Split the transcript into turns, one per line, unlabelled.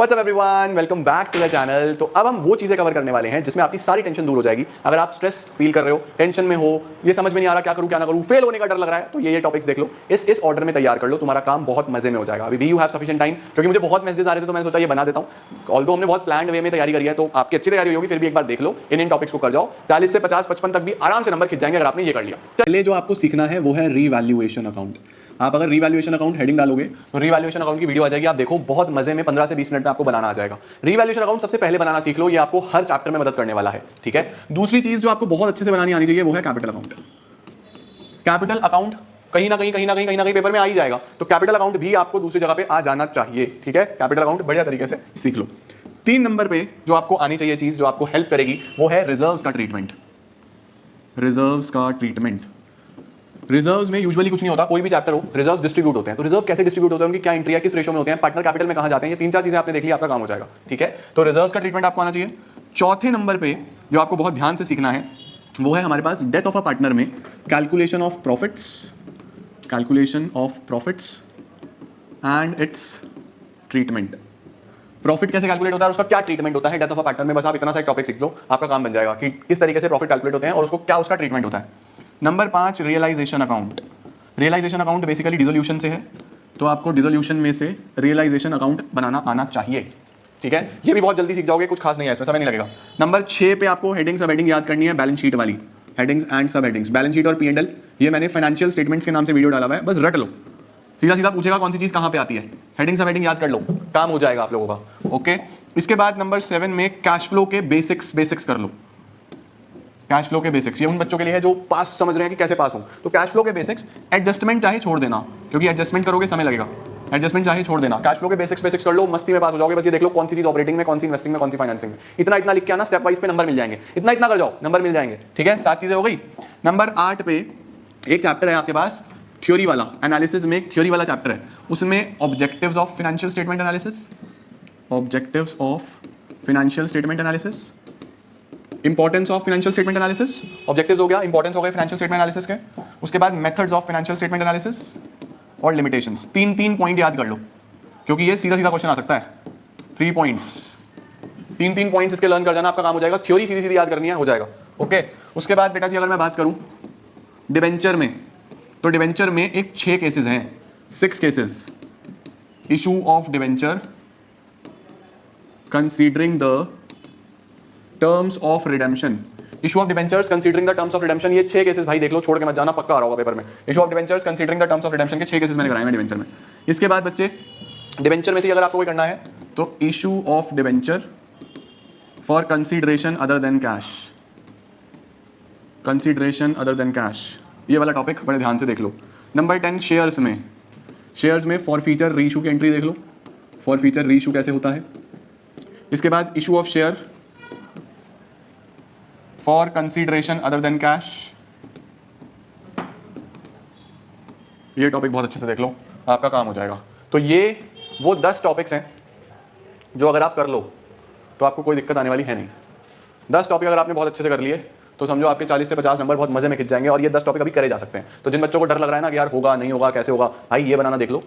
WhatsApp everyone, welcome back to the channel. तो अब हम वो चीजें कवर करने वाले हैं जिसमें आपकी सारी टेंशन दूर हो जाएगी। अगर आप स्ट्रेस फील कर रहे हो, टेंशन में हो, ये समझ में नहीं आ रहा क्या करूं क्या ना करूं, फेल होने का डर लग रहा है, तो ये टॉपिक्स देख लो, इस ऑर्डर में तैयार कर लो, तुम्हारा काम बहुत मजे में हो जाएगा। अभी भी यू हैव सफिशिएंट टाइम, क्योंकि मुझे बहुत मैसेजेस आ रहे थे तो मैंने सोचा ये बना देता हूं। ऑल्दो हमने बहुत प्लान्ड वे में तैयारी करी है, तो आपकी अच्छी तैयारी होगी, फिर भी एक बार देख लो, इन टॉपिक्स को कर जाओ। 40 से 50 55 तक भी आराम से नंबर खिंच जाएंगे अगर आपने ये कर लिया। पहले जो आपको सीखना है वो है रीवैल्यूएशन अकाउंट। आप अगर रीवैल्यूएशन अकाउंट हेडिंग डालोगे तो रीवैल्यूएशन अकाउंट की वीडियो आ जाएगी, आप देखो, बहुत मजे में 15 से 20 मिनट में आपको बनाना आ जाएगा। रीवैल्यूएशन अकाउंट सबसे पहले बनाना सीख लो, ये आपको हर चैप्टर में मदद करने वाला है, ठीक है। दूसरी चीज जो आपको बहुत अच्छे से बनानी आनी चाहिए वो है कैपिटल अकाउंट। कैपिटल अकाउंट कहीं ना कहीं पेपर में आ ही जाएगा, तो कैपिटल अकाउंट भी आपको दूसरी जगह पे आ जाना चाहिए, ठीक है। कैपिटल अकाउंट बढ़िया तरीके से सीख लो। 3 नंबर पे जो आपको आनी चाहिए चीज जो आपको हेल्प करेगी वो है रिजर्व्स का ट्रीटमेंट। रिजर्व्स का ट्रीटमेंट। रिजर्व्स में यूजुअली कुछ नहीं होता, कोई भी चैप्टर हो, रिजर्व्स डिस्ट्रीब्यूट होते हैं। तो रिजर्व कैसे डिस्ट्रीब्यूट होते हैं, उनकी क्या एंट्री है, किस रेशो में होते हैं, पार्टनर कैपिटल में कहां जाते हैं, ये 3-4 चीजें आपने देख ली, आपका काम हो जाएगा, ठीक है। तो रिजर्व्स का ट्रीटमेंट आपको आना चाहिए। चौथे नंबर पे जो आपको बहुत ध्यान से सीखना है वो है हमारे पास डेथ ऑफ अ पार्टनर में calculation of profits, calculation of profits and it's treatment. Profit कैसे कैलकुलेट होता है और उसका क्या ट्रीटमेंट होता है डेथ ऑफ अ पार्टनर में, बस आप इतना सा टॉपिक सीख लो, आपका काम बन जाएगा कि किस तरीके से प्रॉफिट कैलकुलेट होते हैं और उसको क्या उसका ट्रीटमेंट होता है। Number 5 realisation account. Realisation account basically dissolution से है, तो आपको डिसोल्यूशन में से रियलाइजेशन अकाउंट बनाना आना चाहिए, ठीक है। ये भी बहुत जल्दी सीख जाओगे, कुछ खास नहीं है इसमें, समय नहीं लगेगा। नंबर 6 पे आपको हेडिंग सब हेडिंग याद करनी है, बैलेंस शीट वाली हेडिंग्स एंड सब हेडिंग्स। बैलेंस शीट और P&L, ये मैंने फाइनेंशियल स्टेटमेंट्स के नाम से वीडियो डाला हुआ है, बस रट लो। सीधा सीधा पूछेगा कौन सी चीज कहां पे आती है, हेडिंग सब हेडिंग याद कर लो, काम हो जाएगा आप लोगों का, ओके। इसके बाद नंबर 7 में कैश फ्लो के बेसिक्स कर लो। कैश फ्लो के बेसिक्स ये उन बच्चों के लिए है जो पास समझ रहे हैं कि कैसे पास हो, तो कैश फ्लो के बेसिक्स। एडजस्टमेंट चाहे छोड़ देना, क्योंकि एडजस्टमेंट करोगे समय लगेगा, एडजस्टमेंट चाहे छोड़ देना। कैश फ्लो के बेसिक्स कर लो, मस्ती में पास हो जाओगे। बस ये देख लो कौन सी चीज ऑपरेटिंग में, कौन सी इन्वेस्टिंग में, कौन सी फाइनेंसिंग में, इतना लिख के आना, स्टेप वाइज पे नंबर मिल जाएंगे, इतना कर जाओ, नंबर मिल जाएंगे, ठीक है। 7 चीजें हो गई। नंबर 8 पे एक चैप्टर है आपके पास थ्योरी वाला, एनालिसिस में एक थ्योरी वाला चैप्टर है, उसमें objectives of financial statement analysis, objectives of financial statement analysis, importance of financial statement analysis. Objectives हो गया, इंपॉर्टेंस हो गए फाइनेंशियल स्टेटमेंट एनालिसिस के। उसके बाद methods of financial statement analysis और लिमिटेशंस। 3 पॉइंट याद कर लो, क्योंकि ये सीधा क्वेश्चन आ सकता है। 3 पॉइंट्स, 3 पॉइंट्स इसके लर्न कर जाना, आपका काम हो जाएगा। थ्योरी सीधी याद करनी है, हो जाएगा, ओके। उसके बाद बेटा जी अगर मैं बात करूं डिबेंचर में, तो डिबेंचर में एक 6 केसेस हैं, 6 cases. Issue of debenture considering the terms of redemption. Issue of debentures considering the terms of redemption, ये 6 केसेस भाई देख लो, छोड़ के मत जाना, पक्का आ रहा होगा पेपर में। Issue of debentures considering the terms of redemption के 6 केसेस मैंने कराए हैं डिबेंचर में। इसके बाद बच्चे डिबेंचर में से अगर आपको कोई करना है तो issue of debenture for consideration other than cash, consideration other than cash, ये वाला टॉपिक बड़े ध्यान से देख लो। नंबर 10 शेयर्स में फॉर फीचर रीइशू की एंट्री देख लो, फॉर फीचर रीइशू कैसे होता है। इसके बाद issue of share for consideration other than cash, ये टॉपिक बहुत अच्छे से देख लो, आपका काम हो जाएगा। तो ये वो 10 टॉपिक्स हैं जो अगर आप कर लो तो आपको कोई दिक्कत आने वाली है नहीं। 10 टॉपिक अगर आपने बहुत अच्छे से कर लिए तो समझो आपके 40 से 50 नंबर बहुत मजे में खिंच जाएंगे, और ये 10 टॉपिक अभी करे जा सकते हैं। तो जिन बच्चों को डर लग रहा है ना कि यार होगा नहीं होगा कैसे होगा, भाई ये बनाना देख लो।